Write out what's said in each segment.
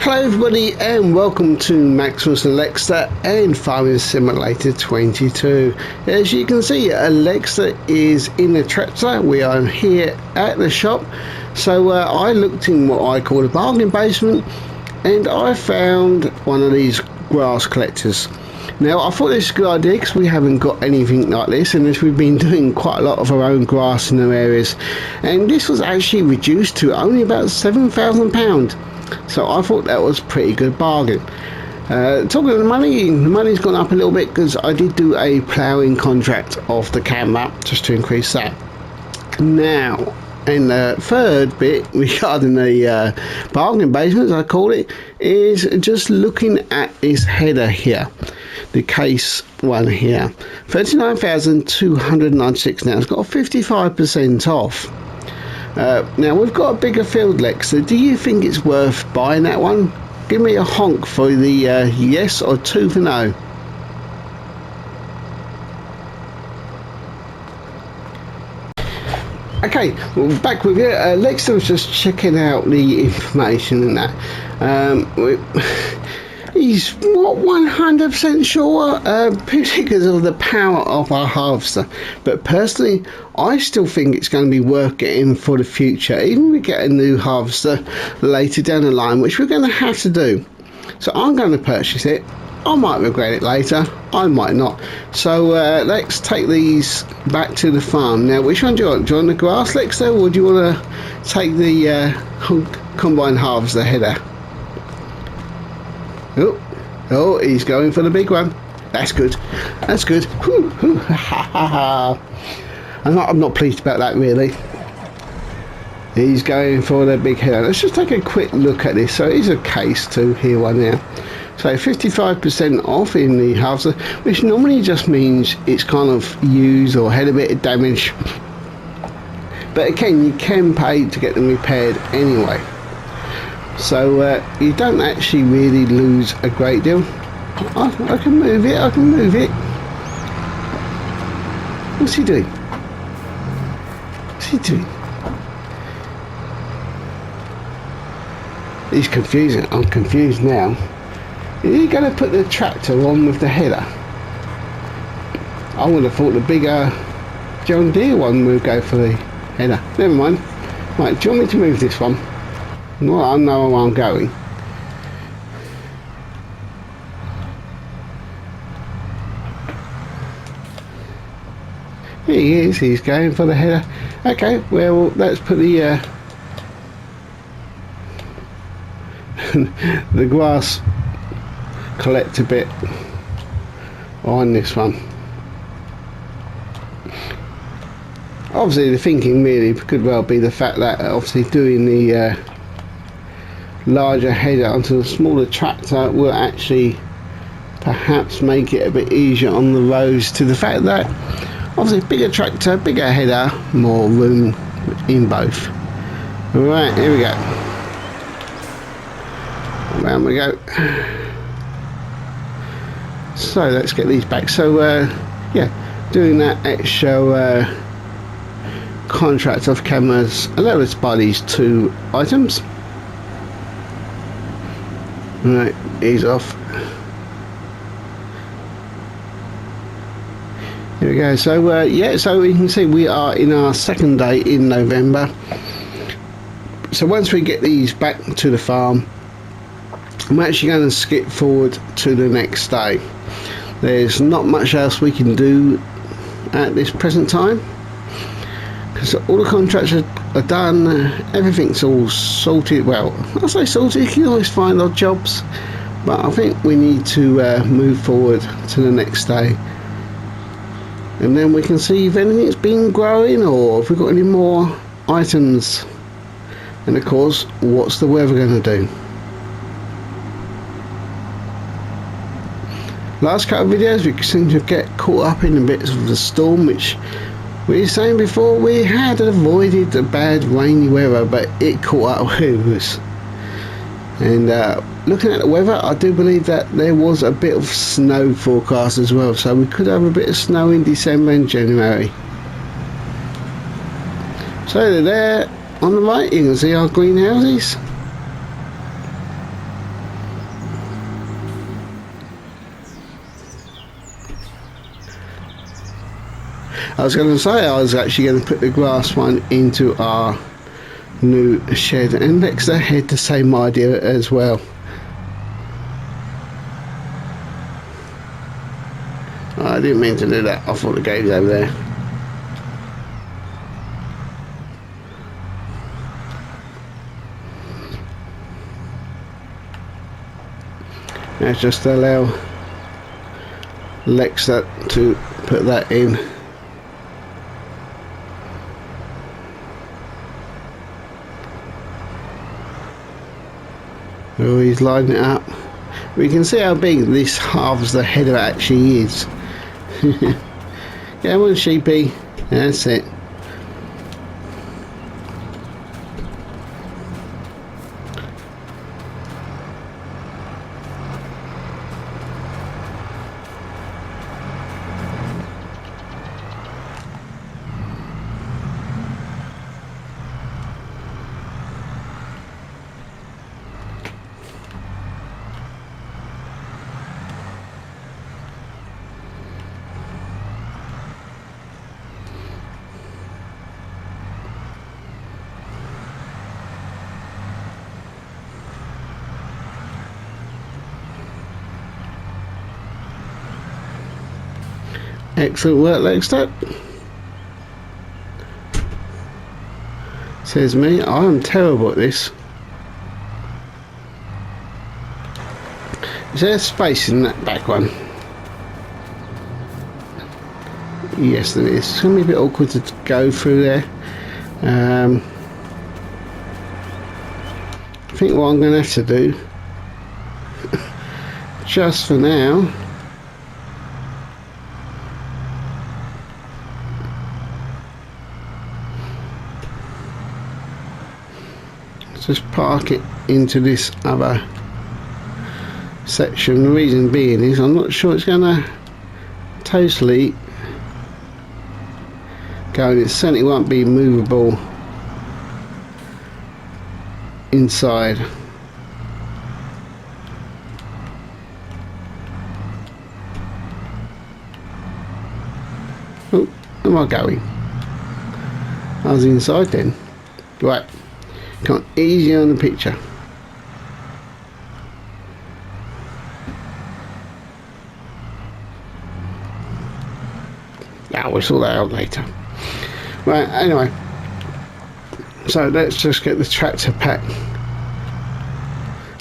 Hello everybody and welcome to Maximus Alexa and Farming Simulator 22. As you can see, Alexa is in the tractor. We are here at the shop. So I looked in what I call a bargain basement and I found one of these grass collectors. Now I thought this was a good idea because we haven't got anything like this, and as we've been doing quite a lot of our own grass in our areas, and this was actually reduced to only about £7,000. So I thought that was a pretty good bargain. Talking of the money's gone up a little bit because I did do a ploughing contract off the camera just to increase that. Now, in the third bit regarding the bargain basement, as I call it, is just looking at this header here, the case one here, 39,296. Now it's got 55% off. Now we've got a bigger field, Lex, so do you think it's worth buying that one? Give me a honk for the yes or two for no. Okay, well, back with you. Lex was just checking out the information and that. He's not 100% sure, because of the power of our harvester. But personally, I still think it's going to be worth getting for the future. Even if we get a new harvester later down the line, which we're going to have to do. So I'm going to purchase it. I might regret it later. I might not. So let's take these back to the farm. Now, which one do you want? Do you want the grass, Lex, though, or do you want to take the combine harvester header? Oh, he's going for the big one. That's good. That's good. I'm not pleased about that, really. He's going for the big header. Let's just take a quick look at this. So it is a case two here one now. So 55% off in the harvester, which normally just means it's kind of used or had a bit of damage. But again, you can pay to get them repaired anyway. So you don't actually really lose a great deal. I can move it, I can move it. What's he doing? What's he doing? He's confusing. I'm confused now. Is he going to put the tractor on with the header? I would have thought the bigger John Deere one would go for the header. Never mind. Right, do you want me to move this one? Well, I know where I'm going. Here he is, he's going for the header. Okay, well, let's put the the grass collector bit on this one. Obviously, the thinking really could well be the fact that obviously doing the larger header onto the smaller tractor will actually perhaps make it a bit easier on the roads, to the fact that obviously bigger tractor, bigger header, more room in both. Right, here we go. Around we go. So let's get these back. So yeah, doing that extra contract off cameras allow us to buy these two items. Right, he's off. Here we go. So yeah, so you can see we are in our second day in November. So once we get these back to the farm, I'm actually going to skip forward to the next day. There's not much else we can do at this present time because all the contracts are done, everything's all sorted. Well, I say sorted, you can always find odd jobs, but I think we need to move forward to the next day, and then we can see if anything's been growing or if we've got any more items, and of course what's the weather going to do. Last couple of videos we seem to get caught up in a bit of the storm, which we were saying before we had avoided the bad rainy weather, but it caught up with us. And looking at the weather, I do believe that there was a bit of snow forecast as well, so we could have a bit of snow in December and January. So there on the right you can see our greenhouses. I was going to say I was actually going to put the grass one into our new shed, and Lexter had the same idea as well. I didn't mean to do that. I thought the game's over there. Let's just allow Lexter to put that in. Oh, he's lining it up. We can see how big this halves the header actually is. Come on, sheepy. That's it. Excellent work, Lexter. Says me, I am terrible at this. Is there space in that back one? Yes, there is. It's going to be a bit awkward to go through there. I think what I'm going to have to do, just for now, just park it into this other section. The reason being is I'm not sure it's going to totally go, and it certainly won't be movable inside. Oh, where am I going? I was inside then. Right. Come on, easy on the picture. Yeah, we'll sort that out later. Right, anyway. So let's just get the tractor pack.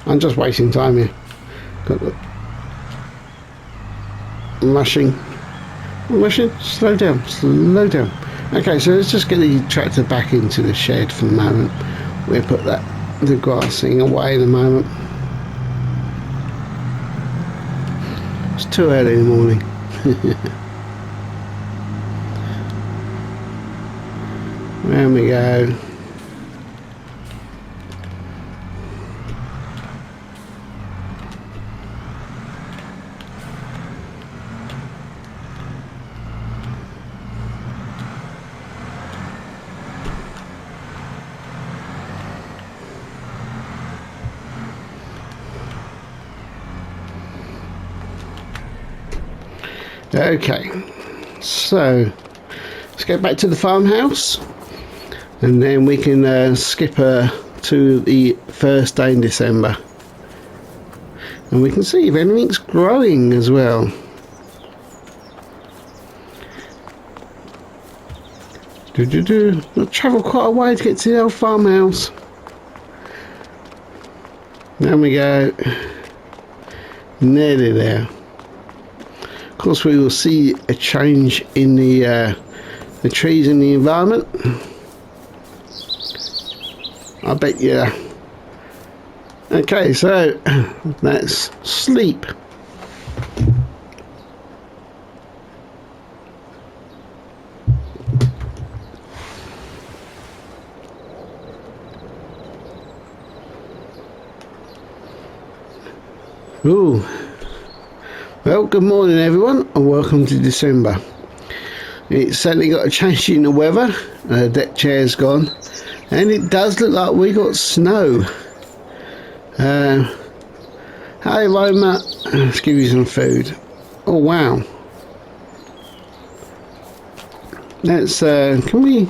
I'm just wasting time here. Got the rushing. Slow down, slow down. Okay, so let's just get the tractor back into the shed for the moment. We'll put the grass thing away in a moment. It's too early in the morning. There we go. Okay, so let's get back to the farmhouse, and then we can skip to the first day in December, and we can see if anything's growing as well. We'll travel quite a way to get to the old farmhouse. There we go, nearly there. Of course, we will see a change in the trees in the environment. I bet you. Okay, so let's sleep. Ooh. Well, good morning everyone, and welcome to December. It's certainly got a change in the weather. Deck chair's gone, and it does look like we got snow. Hi Roma, let's give you some food. Oh wow. let's can we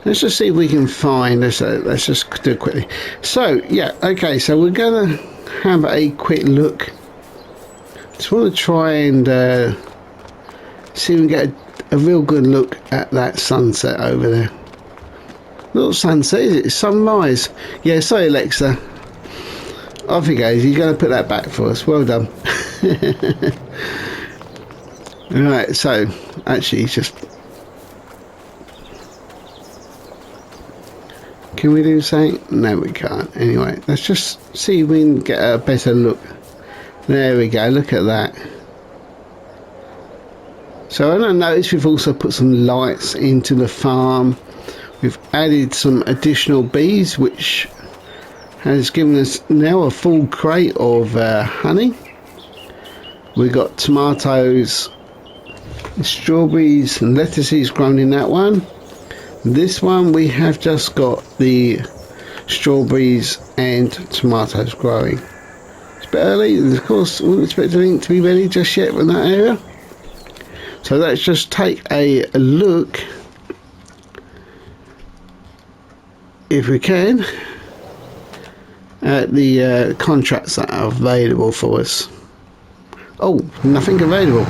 let's just see if we can find let's just do it quickly. So yeah, okay, so we're gonna have a quick look. Just want to try and see if we can get a real good look at that sunset over there. Not sunset, is it? Sunrise. Yeah, sorry Alexa, off he goes. You're going to put that back for us. Well done. Right, so actually it's just, can we do something? No, we can't. Anyway, let's just see if we can get a better look. There we go, look at that. So I noticed we've also put some lights into the farm. We've added some additional bees, which has given us now a full crate of honey. We've got tomatoes, strawberries and lettuces grown in that one. This one we have just got the strawberries and tomatoes growing. It's a bit early, and of course we wouldn't expect anything to be ready just yet in that area. So let's just take a look, if we can, at the contracts that are available for us. Oh, nothing available.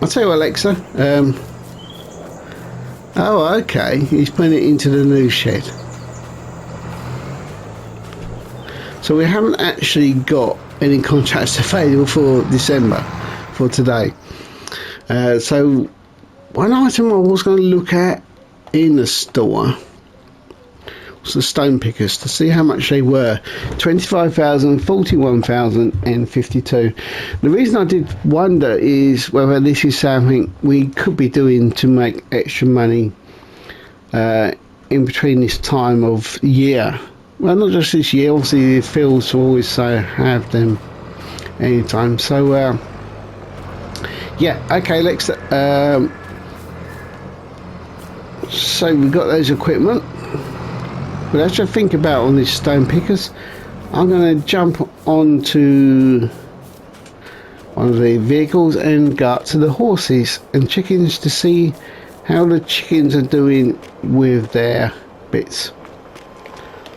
I'll tell you what, Alexa. Oh, okay. He's putting it into the new shed. So we haven't actually got any contracts available for December, for today. So one item I was going to look at in the store was the stone pickers, to see how much they were. 25,000, 41,000 and 52. The reason I did wonder is whether this is something we could be doing to make extra money in between this time of year. Well, not just this year, obviously the fields will always have them anytime. So yeah, okay, let's so we've got those equipment. But as I think about on these stone pickers, I'm going to jump onto one of the vehicles and go up to the horses and chickens to see how the chickens are doing with their bits.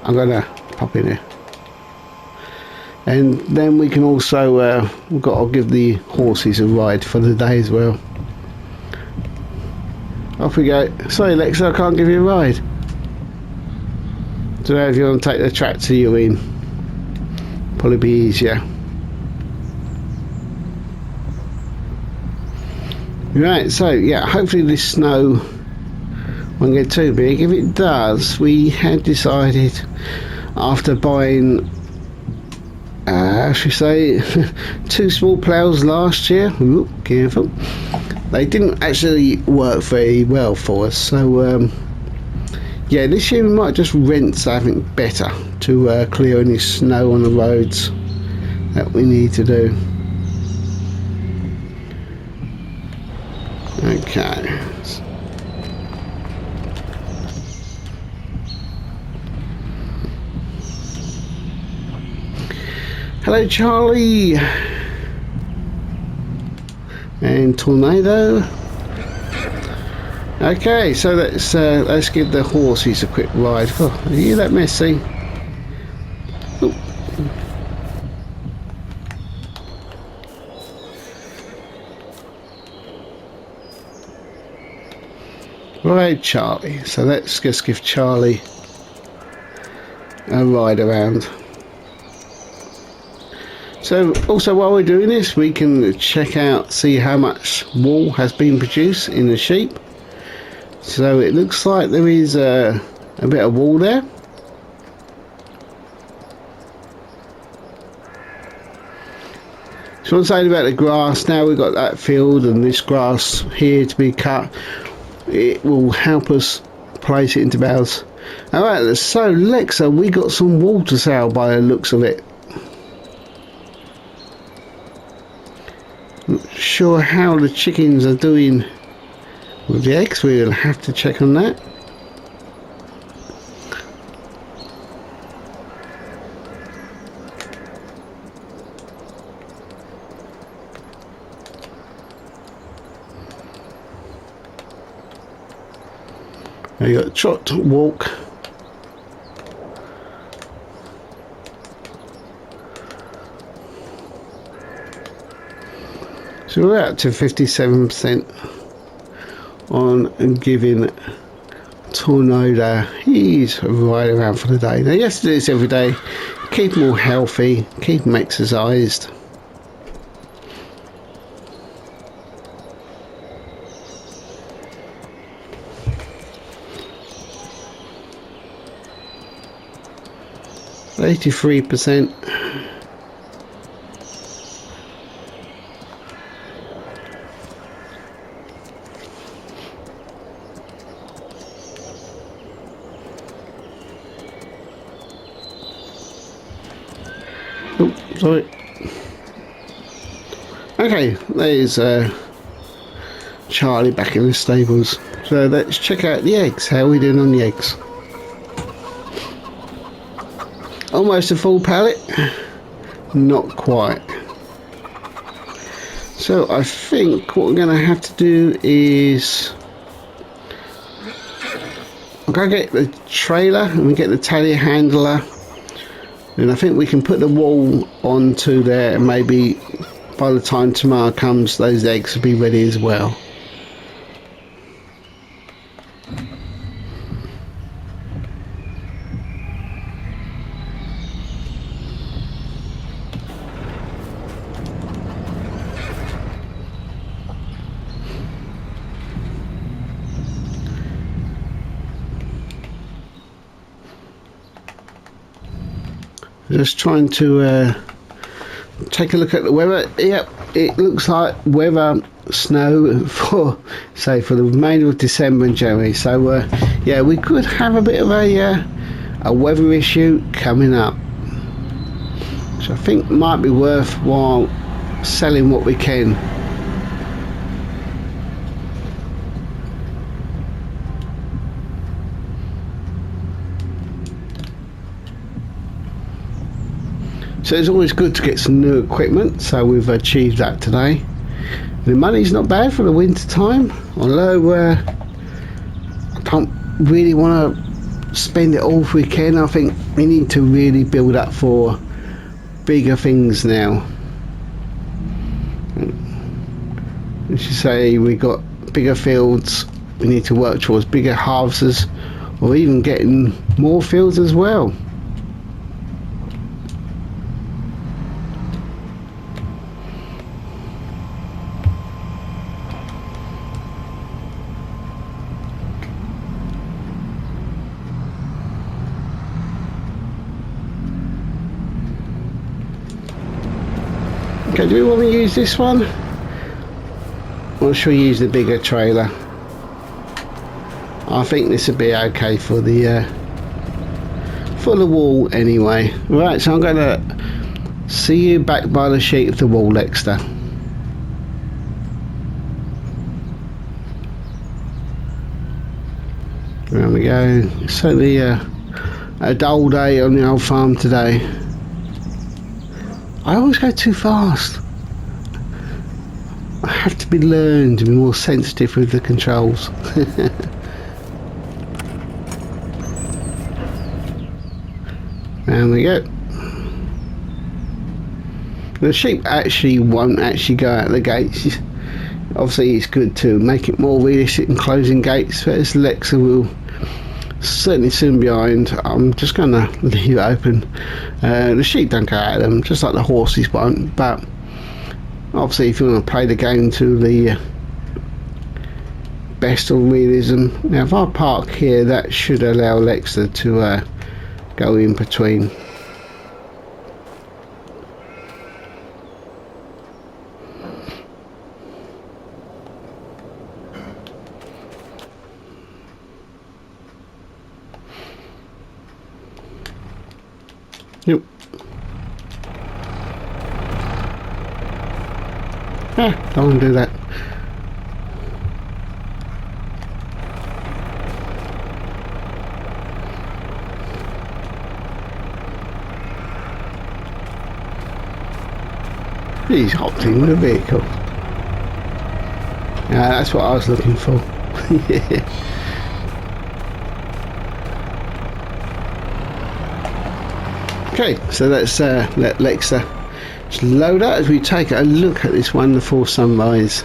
I'm going to pop in here. And then we can also, I'll give the horses a ride for the day as well. Off we go. Sorry Alexa, I can't give you a ride. Don't know if you want to take the tractor you in. Probably be easier. Right, so yeah, hopefully this snow won't get too big. If it does, we had decided after buying should we say 2 small ploughs last year. Ooh, careful. They didn't actually work very well for us, so yeah, this year we might just rent something better to clear any snow on the roads that we need to do. Okay. Hello Charlie and Tornado. Okay, so let's give the horses a quick ride. Oh, are you that messy? Ooh. Right, Charlie. So let's just give Charlie a ride around. So also while we're doing this, we can check out, see how much wool has been produced in the sheep. So it looks like there is a bit of wool there. So I'm saying about the grass, now we've got that field and this grass here to be cut. It will help us place it into bales. Alright, so Lexa, we got some wool to sell by the looks of it. Not sure how the chickens are doing with the eggs. We'll have to check on that. Now you got trot, walk. So we're up to 57% on giving Tornado. He's right around for the day. Now you have to do this every day. Keep them all healthy, keep them exercised. %83. Oh, sorry. Okay, there's Charlie back in the stables. So let's check out the eggs. How are we doing on the eggs? Almost a full pallet. Not quite. So I think what we're going to have to do is I'm going to get the trailer and we get the telehandler, and I think we can put the wall onto there, and maybe by the time tomorrow comes those eggs will be ready as well. Just trying to take a look at the weather. Yep, it looks like weather snow for the remainder of December and January. So yeah, we could have a bit of a weather issue coming up. So I think it might be worthwhile selling what we can. So it's always good to get some new equipment, so we've achieved that today. The money's not bad for the winter time, although I don't really want to spend it all if we can. I think we need to really build up for bigger things now. As you say, we got bigger fields, we need to work towards bigger harvests, or even getting more fields as well. Okay, do we want to use this one? Or should we use the bigger trailer? I think this would be okay for the wall anyway. Right, so I'm going to see you back by the sheet of the wall, Lexter. There we go. Certainly a dull day on the old farm today. I always go too fast. I have to be learned to be more sensitive with the controls. There we go. The sheep actually won't actually go out the gates. Obviously it's good to make it more realistic in closing gates, but as Lexa will certainly soon behind, I'm just going to leave it open. The sheep don't go out of them, just like the horses won't, but obviously if you want to play the game to the best of realism. Now if I park here, that should allow Alexa to go in between. Yep. Don't want to do that. He's hopped in with a vehicle. Yeah, that's what I was looking for. Yeah. Okay, so let's let Lexa just load up as we take a look at this wonderful sunrise.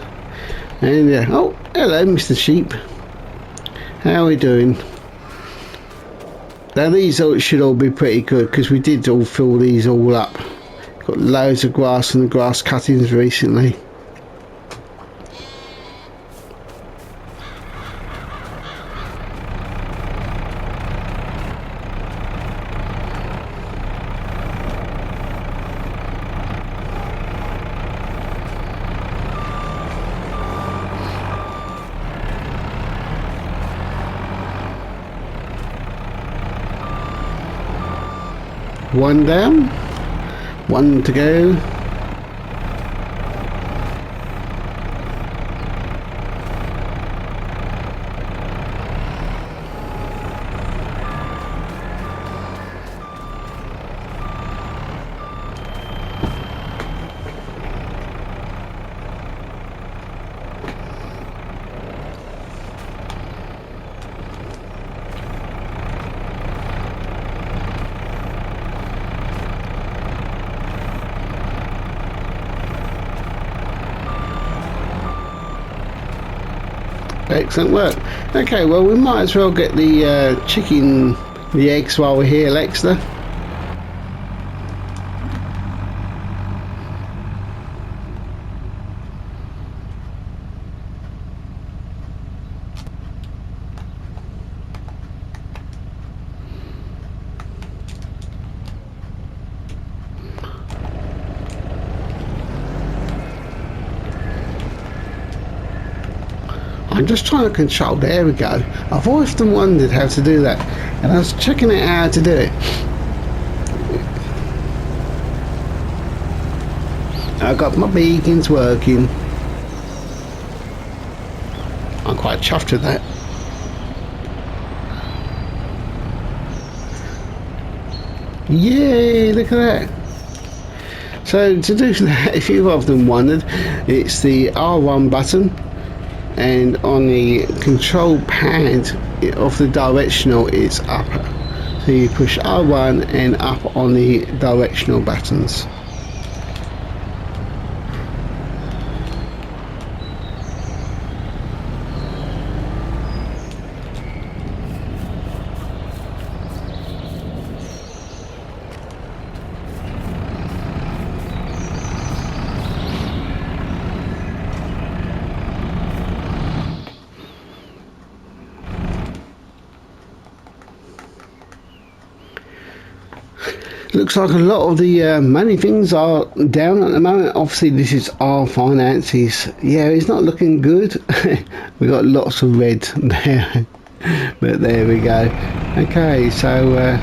And oh, hello, Mr. Sheep. How are we doing? Now these should all be pretty good because we did all fill these all up. Got loads of grass and the grass cuttings recently. One down, one to go. Excellent work. Okay, well we might as well get the the eggs while we're here, Lexa. I'm just trying to control. There we go. I've often wondered how to do that, and I was checking out how to do it. I got my beacons working. I'm quite chuffed with that. Yay! Look at that. So to do that, if you've often wondered, it's the R1 button. And on the control pad of the directional it's up, so you push R1 and up on the directional buttons. Looks like a lot of the money things are down at the moment. Obviously this is our finances. Yeah, it's not looking good. We got lots of red there. But there we go. Okay, so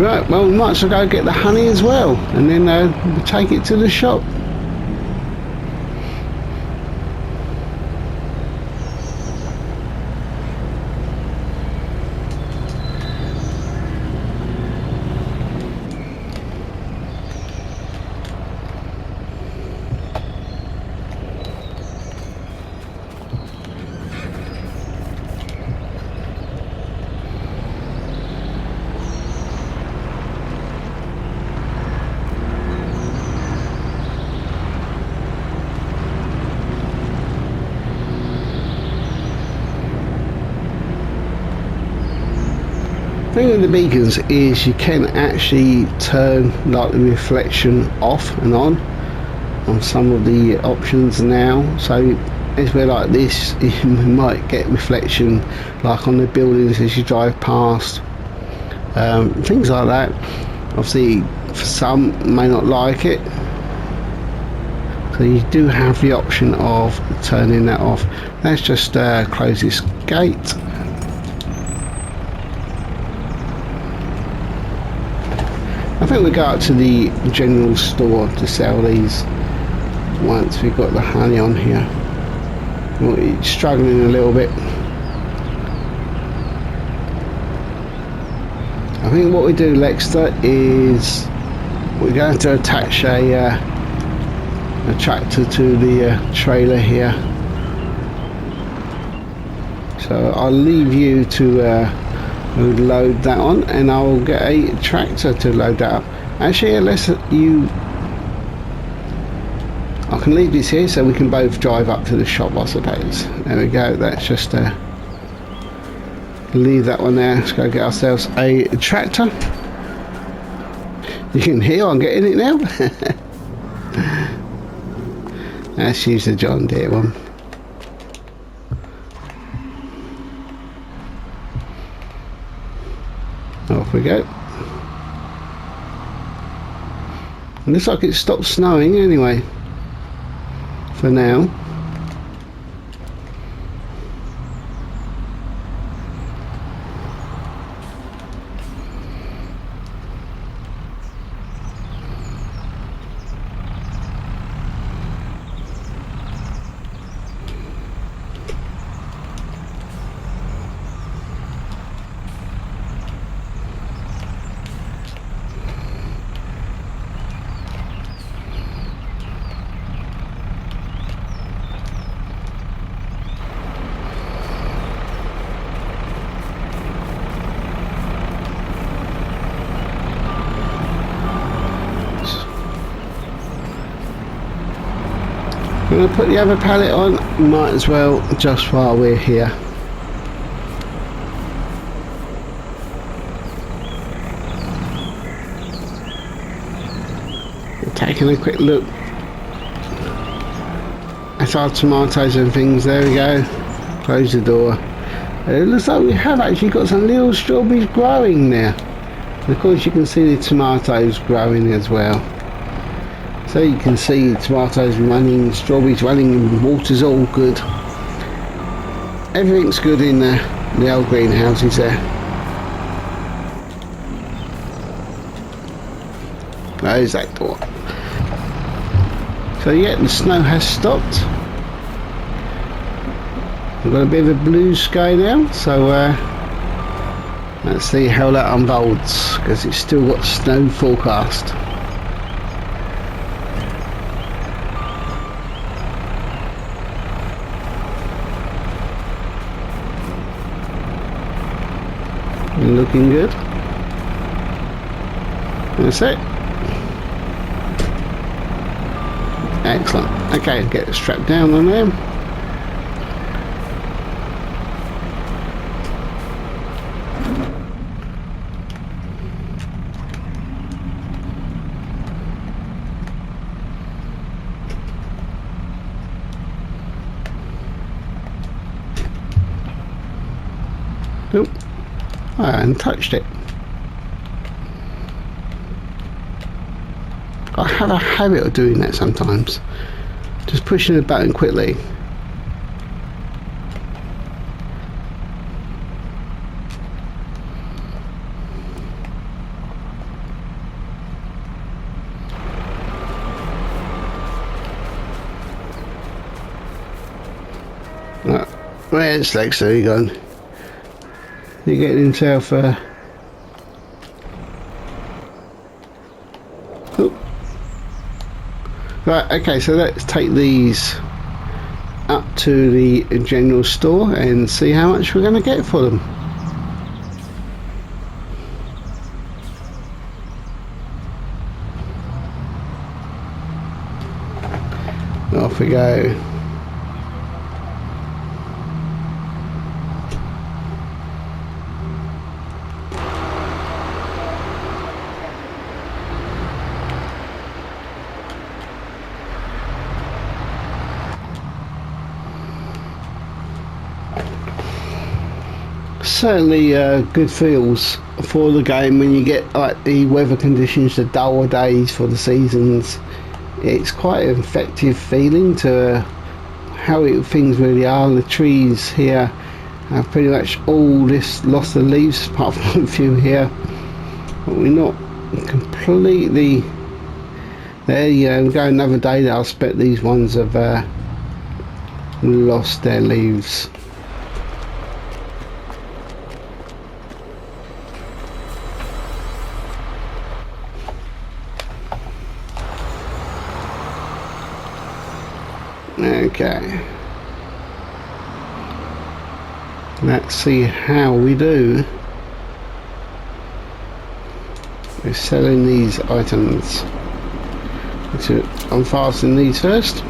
right, well we might as well go get the honey as well, and then we'll take it to the shop. The thing with the beacons is you can actually turn like the reflection off and on some of the options now. So as we're like this, you might get reflection like on the buildings as you drive past, things like that. Obviously for some may not like it, so you do have the option of turning that off. Let's just close this gate. I think we go up to the general store to sell these once we've got the honey on here. We're struggling a little bit. I think what we do, Lexter, is we're going to attach a tractor to the trailer here. So I'll leave you to load that on, and I'll get a tractor to load that up. Actually, unless you... I can leave this here so we can both drive up to the shop, I suppose. There we go, that's just leave that one there. Let's go get ourselves a tractor. You can hear I'm getting it now. Let's use the John Deere one. Off we go. It looks like it stopped snowing anyway, for now. I'm going to put the other pallet on, might as well just while we're here. Taking a quick look at our tomatoes and things. There we go. Close the door. It looks like we have actually got some little strawberries growing there. And of course you can see the tomatoes growing as well. So you can see tomatoes running, strawberries running, and water's all good. Everything's good in the old greenhouses there. There's that door. So yeah, the snow has stopped. We've got a bit of a blue sky now, so let's see how that unfolds, because it's still got snow forecast. Looking good. That's it. Excellent. Okay, get the strap down on there. Nope. I hadn't touched it. I have a habit of doing that sometimes. Just pushing the button quickly. Where's Lex? There you go. You're getting himself Right, okay, so let's take these up to the general store and see how much we're going to get for them. Off we go. Certainly good feels for the game when you get like the weather conditions, the duller days for the seasons. It's quite an effective feeling to how things really are. The trees here have pretty much all this lost the leaves apart from a few here, but we're not completely there. Yeah, we'll go another day that I expect these ones have lost their leaves. Okay. Let's see how we do. We're selling these items. To unfasten these first.